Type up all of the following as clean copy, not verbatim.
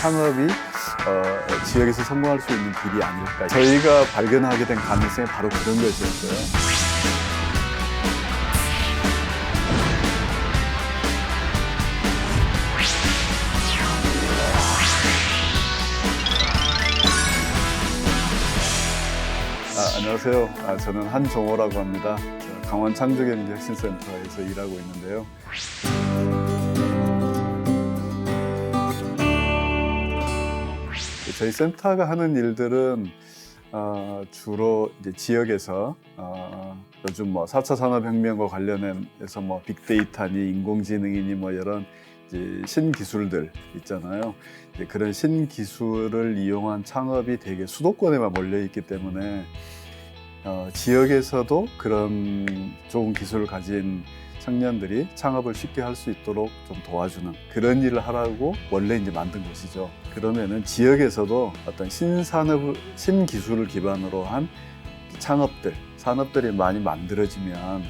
창업이 지역에서 성공할 수 있는 길이 아닐까. 저희가 발견하게 된 가능성이 바로 그런 것이었어요. 안녕하세요. 저는 한종호라고 합니다. 강원 창조경제혁신센터에서 일하고 있는데요. 저희 센터가 하는 일들은 주로 이제 지역에서 요즘 4차 산업혁명과 관련해서 빅데이터니 인공지능이니 이런 이제 신기술들 있잖아요. 이제 그런 신기술을 이용한 창업이 되게 수도권에만 몰려 있기 때문에 지역에서도 그런 좋은 기술을 가진 청년들이 창업을 쉽게 할 수 있도록 좀 도와주는 그런 일을 하라고 원래 이제 만든 것이죠. 그러면은 지역에서도 어떤 신기술을 기반으로 한 산업들이 많이 만들어지면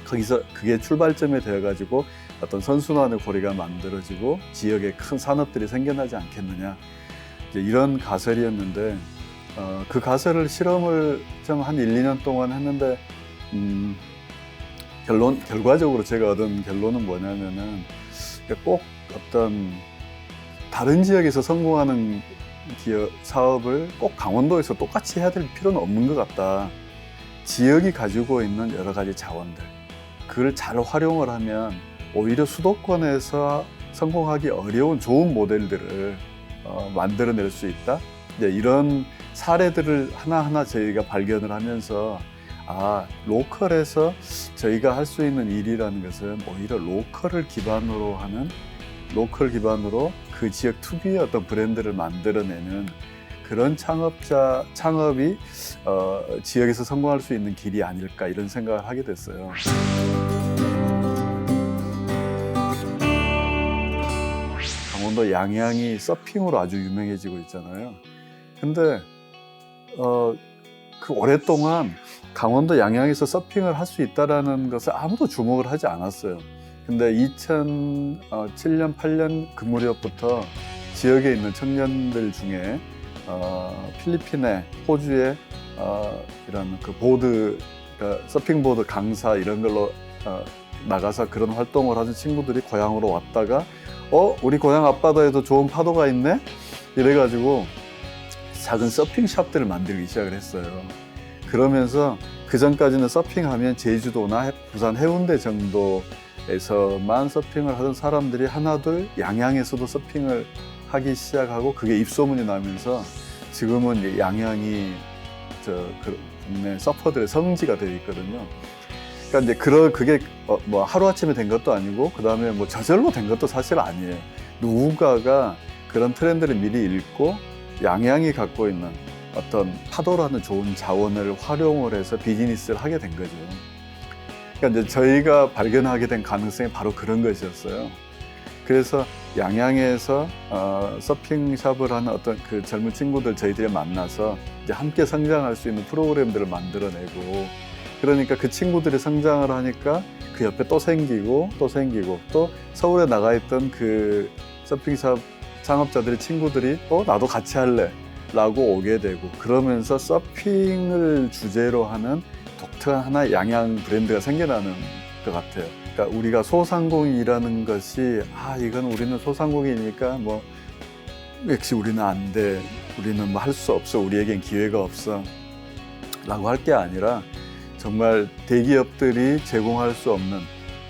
거기서 그게 출발점이 되어가지고 어떤 선순환의 고리가 만들어지고 지역에 큰 산업들이 생겨나지 않겠느냐, 이제 이런 가설이었는데 그 가설을 실험을 좀 한 1-2년 동안 했는데 결과적으로 제가 얻은 결론은 뭐냐면은 꼭 어떤 다른 지역에서 성공하는 사업을 꼭 강원도에서 똑같이 해야 될 필요는 없는 것 같다. 지역이 가지고 있는 여러 가지 자원들, 그걸 잘 활용을 하면 오히려 수도권에서 성공하기 어려운 좋은 모델들을 만들어낼 수 있다. 이런 사례들을 하나하나 저희가 발견을 하면서 로컬에서 저희가 할 수 있는 일이라는 것은 오히려 로컬 기반으로 그 지역 특유의 어떤 브랜드를 만들어내는 그런 창업이 지역에서 성공할 수 있는 길이 아닐까, 이런 생각을 하게 됐어요. 강원도 양양이 서핑으로 아주 유명해지고 있잖아요. 근데 그 오랫동안 강원도 양양에서 서핑을 할 수 있다는 것을 아무도 주목을 하지 않았어요. 근데 2007년, 8년 그 무렵부터 지역에 있는 청년들 중에 필리핀에, 호주에 이런 그 서핑보드 강사 이런 걸로 나가서 그런 활동을 하는 친구들이 고향으로 왔다가 우리 고향 앞바다에도 좋은 파도가 있네? 이래가지고 작은 서핑샵들을 만들기 시작을 했어요. 그러면서 그 전까지는 서핑하면 제주도나 부산 해운대 정도에서만 서핑을 하던 사람들이 하나둘 양양에서도 서핑을 하기 시작하고 그게 입소문이 나면서 지금은 이제 양양이 국내 서퍼들의 성지가 되어 있거든요. 그러니까 이제 그게 하루아침에 된 것도 아니고 그 다음에 저절로 된 것도 사실 아니에요. 누군가가 그런 트렌드를 미리 읽고 양양이 갖고 있는 어떤 파도라는 좋은 자원을 활용을 해서 비즈니스를 하게 된 거죠. 그러니까 이제 저희가 발견하게 된 가능성이 바로 그런 것이었어요. 그래서 양양에서 서핑샵을 하는 어떤 그 젊은 친구들 저희들이 만나서 이제 함께 성장할 수 있는 프로그램들을 만들어내고, 그러니까 그 친구들이 성장을 하니까 그 옆에 또 생기고 또 서울에 나가 있던 그 서핑샵 창업자들의 친구들이 나도 같이 할래 라고 오게 되고, 그러면서 서핑을 주제로 하는 독특한 하나의 양양 브랜드가 생겨나는 것 같아요. 그러니까 우리가 소상공인이라는 것이 이건 우리는 소상공인이니까 역시 우리는 안 돼, 우리는 할 수 없어, 우리에겐 기회가 없어 라고 할 게 아니라 정말 대기업들이 제공할 수 없는,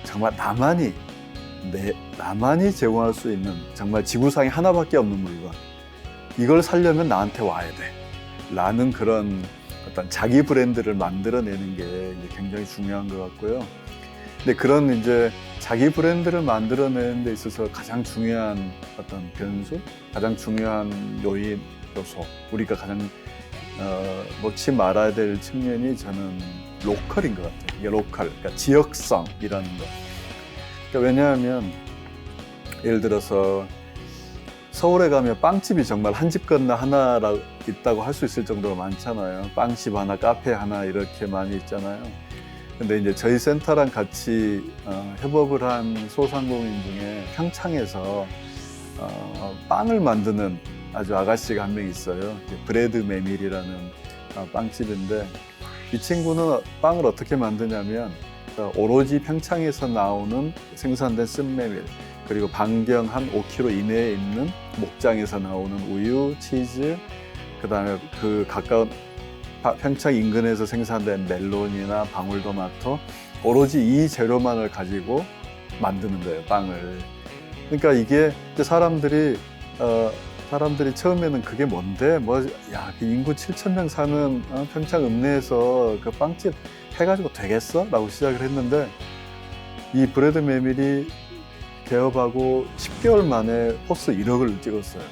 정말 나만이 제공할 수 있는 정말 지구상에 하나밖에 없는 물건, 이걸 살려면 나한테 와야 돼 라는 그런 어떤 자기 브랜드를 만들어내는 게 이제 굉장히 중요한 것 같고요. 근데 그런 이제 자기 브랜드를 만들어내는 데 있어서 가장 중요한 어떤 변수, 가장 중요한 요소, 우리가 가장 놓지 말아야 될 측면이 저는 로컬인 것 같아요. 이게 그러니까 지역성이라는 거. 그러니까 왜냐하면 예를 들어서 서울에 가면 빵집이 정말 한 집 건너 하나 있다고 할 수 있을 정도로 많잖아요. 빵집 하나, 카페 하나 이렇게 많이 있잖아요. 근데 이제 저희 센터랑 같이 협업을 한 소상공인 중에 평창에서 빵을 만드는 아주 아가씨가 한 명 있어요. 브레드 메밀이라는 빵집인데 이 친구는 빵을 어떻게 만드냐면 오로지 평창에서 나오는 생산된 쓴메밀 그리고 반경 한 5km 이내에 있는 목장에서 나오는 우유, 치즈 그다음에 그 가까운 평창 인근에서 생산된 멜론이나 방울토마토 오로지 이 재료만을 가지고 만드는 거예요, 빵을. 그러니까 이게 사람들이 처음에는 그게 뭔데? 그 인구 7,000명 사는 평창 읍내에서 그 빵집 해가지고 되겠어? 라고 시작을 했는데 이 브레드 메밀이 개업하고 10개월 만에 포스 1억을 찍었어요.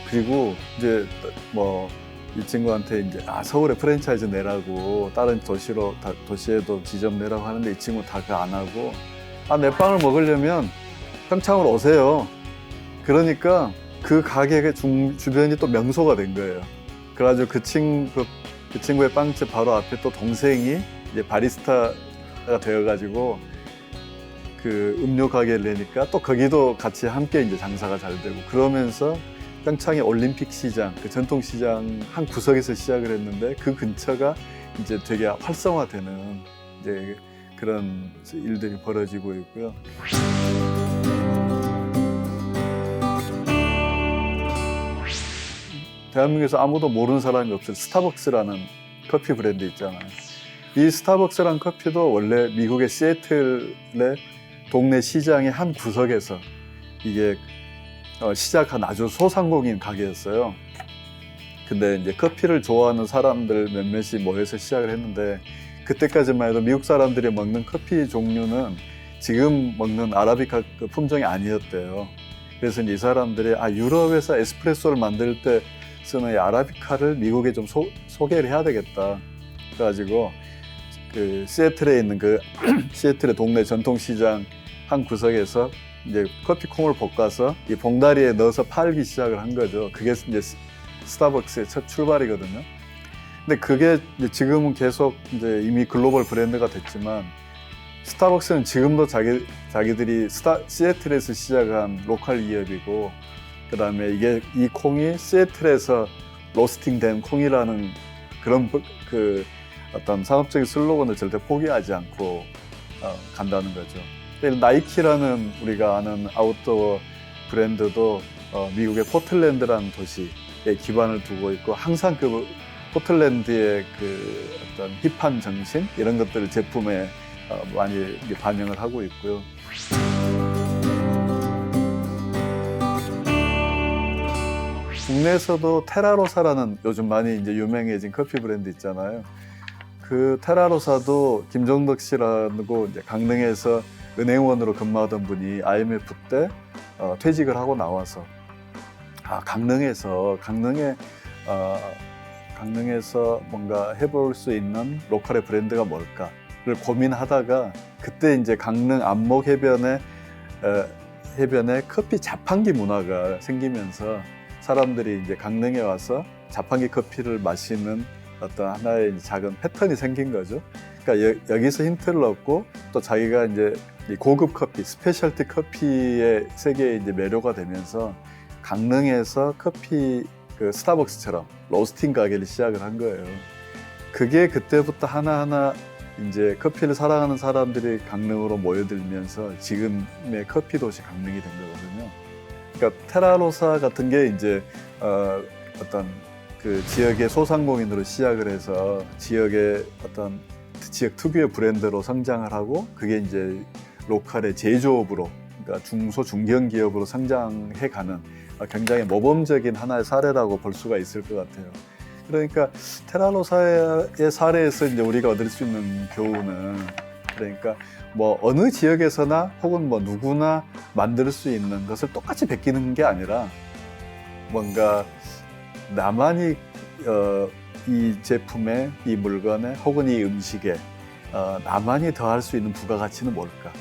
그리고 이제 이 친구한테 이제 서울에 프랜차이즈 내라고 다른 도시에도 지점 내라고 하는데 이 친구 다 그거 안 하고 내 빵을 먹으려면 평창으로 오세요. 그러니까 그 가게 주변이 또 명소가 된 거예요. 그래가지고 그 친구의 빵집 바로 앞에 또 동생이 이제 바리스타가 되어가지고 그 음료 가게를 내니까 또 거기도 같이 함께 이제 장사가 잘 되고 그러면서 평창의 올림픽 시장, 그 전통 시장 한 구석에서 시작을 했는데 그 근처가 이제 되게 활성화되는 이제 그런 일들이 벌어지고 있고요. 대한민국에서 아무도 모르는 사람이 없어요. 스타벅스라는 커피 브랜드 있잖아요. 이 스타벅스라는 커피도 원래 미국의 시애틀의 동네 시장의 한 구석에서 이게 시작한 아주 소상공인 가게였어요. 근데 이제 커피를 좋아하는 사람들 몇몇이 모여서 시작을 했는데 그때까지만 해도 미국 사람들이 먹는 커피 종류는 지금 먹는 아라비카 품종이 아니었대요. 그래서 이 사람들이 유럽에서 에스프레소를 만들 때 쓰는 이 아라비카를 미국에 좀 소개를 해야 되겠다. 그래가지고 그 시애틀에 있는 그 시애틀의 동네 전통시장 한 구석에서 이제 커피콩을 볶아서 이 봉다리에 넣어서 팔기 시작을 한 거죠. 그게 이제 스타벅스의 첫 출발이거든요. 근데 그게 이제 지금은 계속 이제 이미 글로벌 브랜드가 됐지만 스타벅스는 지금도 자기들이 시애틀에서 시작한 로컬 기업이고 그다음에 이 콩이 시애틀에서 로스팅된 콩이라는 그런 그 어떤 상업적인 슬로건을 절대 포기하지 않고 간다는 거죠. 나이키라는 우리가 아는 아웃도어 브랜드도 미국의 포틀랜드라는 도시에 기반을 두고 있고 항상 그 포틀랜드의 그 어떤 힙한 정신 이런 것들을 제품에 많이 반영을 하고 있고요. 국내에서도 테라로사라는 요즘 많이 이제 유명해진 커피 브랜드 있잖아요. 그 테라로사도 김정덕 씨라고 이제 강릉에서 은행원으로 근무하던 분이 IMF 때 퇴직을 하고 나와서 강릉에서 뭔가 해볼 수 있는 로컬의 브랜드가 뭘까를 고민하다가 그때 이제 강릉 안목 해변에 커피 자판기 문화가 생기면서 사람들이 이제 강릉에 와서 자판기 커피를 마시는 어떤 하나의 작은 패턴이 생긴 거죠. 그러니까 여기서 힌트를 얻고 또 자기가 이제 이 고급 커피, 스페셜티 커피의 세계에 이제 매료가 되면서 강릉에서 커피 그 스타벅스처럼 로스팅 가게를 시작을 한 거예요. 그게 그때부터 하나하나 이제 커피를 사랑하는 사람들이 강릉으로 모여들면서 지금의 커피 도시 강릉이 된 거거든요. 그러니까 테라로사 같은 게 이제 어떤 그 지역의 소상공인으로 시작을 해서 지역의 어떤 지역 특유의 브랜드로 성장을 하고 그게 이제 로컬의 제조업으로 그러니까 중소 중견 기업으로 성장해가는 굉장히 모범적인 하나의 사례라고 볼 수가 있을 것 같아요. 그러니까 테라로사의 사례에서 이제 우리가 얻을 수 있는 교훈은 그러니까 뭐 어느 지역에서나 혹은 뭐 누구나 만들 수 있는 것을 똑같이 베끼는 게 아니라 뭔가 나만이 이 제품에 이 물건에 혹은 이 음식에 나만이 더할 수 있는 부가가치는 뭘까?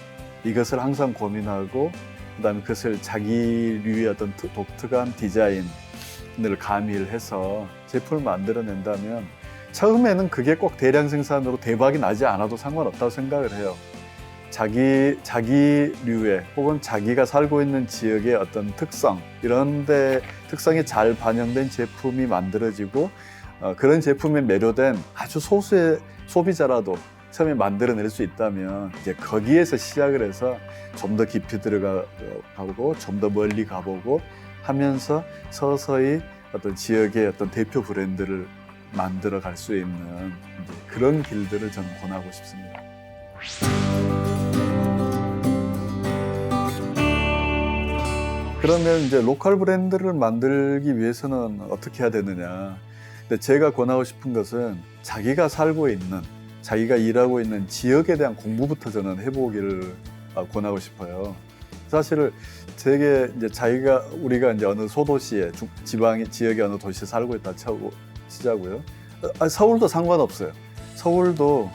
이것을 항상 고민하고 그다음에 그것을 자기류의 어떤 독특한 디자인을 가미를 해서 제품을 처음에는 그게 꼭 대량 생산으로 대박이 나지 않아도 상관없다고 생각을 해요. 자기류의 혹은 자기가 살고 있는 지역의 어떤 특성, 이런데 특성이 잘 반영된 제품이 만들어지고 그런 제품에 매료된 아주 소수의 소비자라도 처음에 만들어낼 수 있다면 이제 거기에서 시작을 해서 좀 더 깊이 들어가고 좀 더 멀리 가보고 하면서 서서히 어떤 지역의 어떤 대표 브랜드를 만들어 갈 수 있는 이제 그런 길들을 저는 권하고 싶습니다. 그러면 이제 로컬 브랜드를 만들기 위해서는 어떻게 해야 되느냐. 근데 제가 권하고 싶은 것은 자기가 살고 있는, 자기가 일하고 있는 지역에 대한 공부부터 저는 해보기를 권하고 싶어요. 사실 되게 이제 우리가 이제 어느 소도시에 지역의 어느 도시에 살고 있다 치자고요. 서울도 상관없어요. 서울도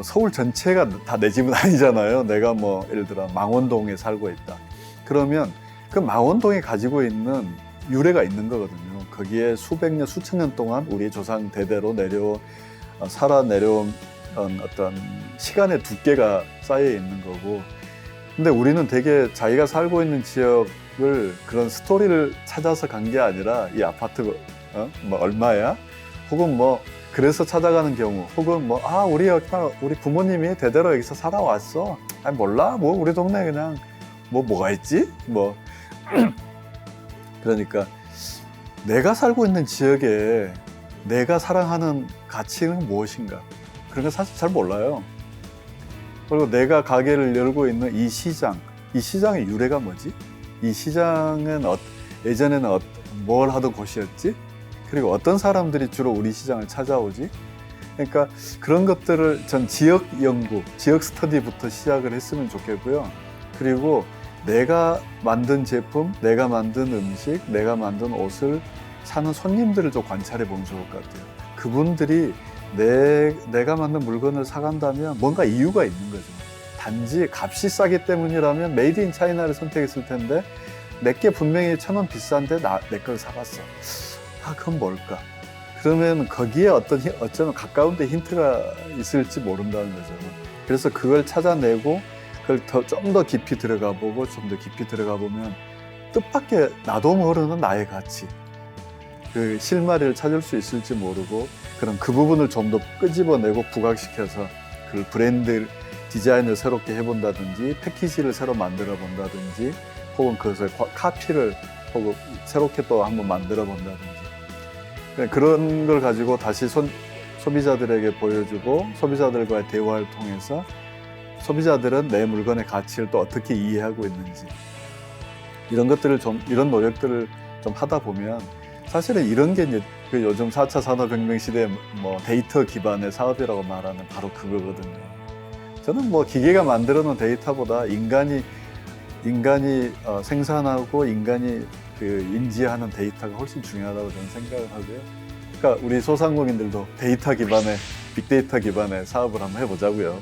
서울 전체가 다 내 집은 아니잖아요. 내가 뭐 예를 들어 망원동에 살고 있다. 그러면 그 망원동이 가지고 있는 유래가 있는 거거든요. 거기에 수백 년, 수천 년 동안 우리 조상 대대로 살아 내려온 어떤 시간의 두께가 쌓여 있는 거고. 근데 우리는 되게 자기가 살고 있는 지역을 그런 스토리를 찾아서 간 게 아니라 이 아파트 뭐 얼마야? 혹은 뭐 그래서 찾아가는 경우, 혹은 뭐 우리 부모님이 대대로 여기서 살아왔어. 아니 몰라? 뭐 우리 동네 그냥 뭐가 있지? 뭐 그러니까 내가 살고 있는 지역에 내가 사랑하는 가치는 무엇인가? 그런 거 사실 잘 몰라요. 그리고 내가 가게를 열고 있는 이 시장의 유래가 뭐지? 이 시장은 예전에는 뭘 하던 곳이었지? 그리고 어떤 사람들이 주로 우리 시장을 찾아오지? 그러니까 그런 것들을 전 지역 연구, 지역 스터디부터 시작을 했으면 좋겠고요. 그리고 내가 만든 제품, 내가 만든 음식, 내가 만든 옷을 사는 손님들을 좀 관찰해 보면 좋을 것 같아요. 그분들이 내가 만든 물건을 사간다면 뭔가 이유가 있는 거죠. 단지 값이 싸기 때문이라면 메이드 인 차이나를 선택했을 텐데 내게 분명히 1,000원 비싼데 내 걸 사갔어. 그건 뭘까? 그러면 거기에 어쩌면 가까운 데 힌트가 있을지 모른다는 거죠. 그래서 그걸 찾아내고 그걸 좀 더 깊이 들어가 보고 좀 더 깊이 들어가 보면 뜻밖의 나도 모르는 나의 가치, 그 실마리를 찾을 수 있을지 모르고, 그럼 그 부분을 좀 더 끄집어내고 부각시켜서 그 브랜드 디자인을 새롭게 해본다든지 패키지를 새로 만들어 본다든지 혹은 그것을 카피를 혹은 새롭게 또 한번 만들어 본다든지 그런 걸 가지고 다시 소비자들에게 보여주고 소비자들과의 대화를 통해서 소비자들은 내 물건의 가치를 또 어떻게 이해하고 있는지 이런 노력들을 좀 하다 보면 사실은 이런 게 이제 그 요즘 4차 산업혁명 시대에 뭐 데이터 기반의 사업이라고 말하는 바로 그거거든요. 저는 뭐 기계가 만들어 놓은 데이터보다 인간이 생산하고 인간이 그 인지하는 데이터가 훨씬 중요하다고 저는 생각을 하고요. 그러니까 우리 소상공인들도 데이터 기반의 빅데이터 기반의 사업을 한번 해보자고요.